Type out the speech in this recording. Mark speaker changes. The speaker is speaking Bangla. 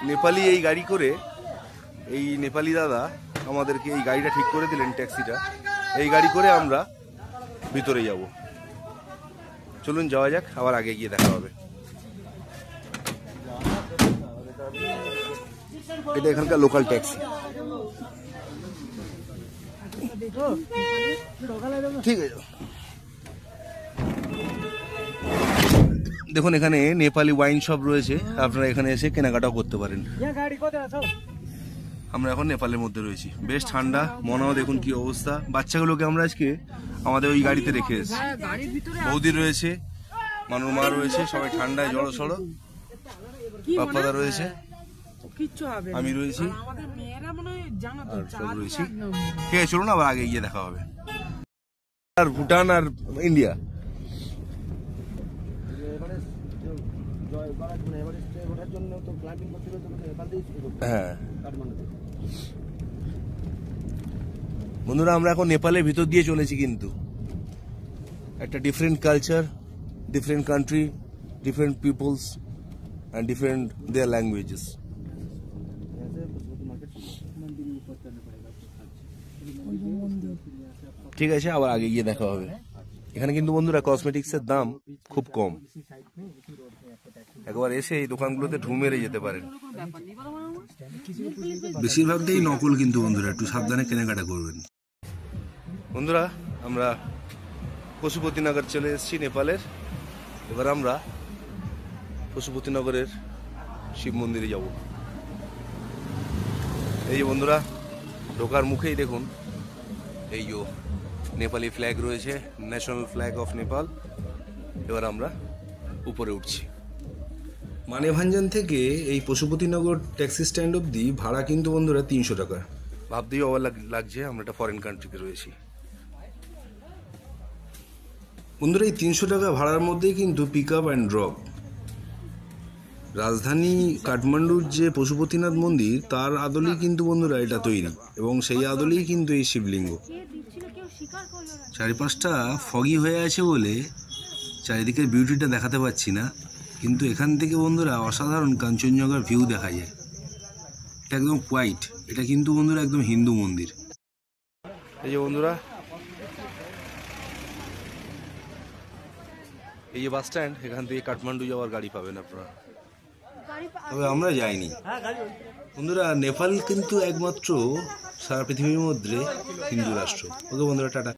Speaker 1: নেপালি এই গাড়ি করে, এই নেপালি দাদা আমাদেরকে এই গাড়িটা ঠিক করে দিলেন, ট্যাক্সিটা। এই গাড়ি করে আমরা ভিতরে যাব। চলুন যাওয়া যাক, আবার আগে গিয়ে দেখা হবে। এটা এখানকার লোকাল ট্যাক্সি। ঠিক আছে, দেখুন এখানে নেপালি ওয়াইন শপ রয়েছে, আপনারা এখানে এসে কেনাকাটাও করতে পারেন। আমরা এখন নেপালের মধ্যে রয়েছি, বেশ ঠান্ডা। মনাও দেখুন কি অবস্থা। বাচ্চাগুলোকে আমরা আজকে আমাদের ওই গাড়িতে রেখে এসেছি। বৌদি রয়েছে, মানুর মা রয়েছে, সবাই ঠান্ডায় জড়ো সড়ো। বাপ্পাদা রয়েছে, আমি রয়েছি, আর সব রয়েছি। ঠিক আছে, চলুন আবার আগে গিয়ে দেখা হবে। আর ভুটান আর ইন্ডিয়া, হ্যাঁ বন্ধুরা, আমরা এখন নেপালের ভিতর দিয়ে চলেছি, কিন্তু একটা different culture, different country, different peoples and different their languages. ঠিক আছে, আবার আগে গিয়ে দেখা হবে। এখানে কিন্তু বন্ধুরা কসমেটিক্সের দাম খুব কম, একবার এসে এই দোকানগুলোতে ঢু মেরে যেতে পারেন। বেশিরভাগটাই নকল কিন্তু বন্ধুরা, একটু সাবধানে কেনাকাটা করবেন। বন্ধুরা, আমরা পশুপতিনগর চলে এসেছি নেপালের। এবার আমরা পশুপতিনগরের শিব মন্দিরে যাব। এই যে বন্ধুরা, ঢোকার মুখেই দেখুন এই যে নেপালি ফ্ল্যাগ রয়েছে, ন্যাশনাল ফ্ল্যাগ অফ নেপাল। এবার আমরা উপরে উঠছি। মানেভাঞ্জন থেকে এই পশুপতিনগর ট্যাক্সি স্ট্যান্ড অবধি ভাড়া কিন্তু বন্ধুরা 300 টাকা। ভাবতেই অবাক লাগছে, আমরা একটা ফরেন কান্ট্রিতে রয়েছি। বন্ধুরা, এই 300 টাকা ভাড়ার মধ্যেই কিন্তু পিক আপ অ্যান্ড ড্রপ। রাজধানী কাঠমান্ডুর যে পশুপতিনাথ মন্দির, তার আদলেই কিন্তু বন্ধুরা এটা তৈরি, এবং সেই আদলেই কিন্তু এই শিবলিঙ্গ। চারিপাশটা ফগি হয়ে আছে বলে চারিদিকের বিউটিটা দেখাতে পাচ্ছি না, কিন্তু এখান থেকে বন্ধুরা অসাধারণ কাঞ্চনজঙ্ঘার ভিউ দেখা যায়। এটা একদম কোয়াইট, এটা কিন্তু বন্ধুরা একদম হিন্দু মন্দির। এই যে বন্ধুরা, এই যে বাস স্ট্যান্ড, এখান থেকে কাঠমান্ডু যাওয়ার গাড়ি পাবেন আপনারা, তবে আমরা যাইনি। বন্ধুরা, নেপাল কিন্তু একমাত্র সারা পৃথিবীর মধ্যে হিন্দু রাষ্ট্র। ওকে বন্ধুরা, টাটা।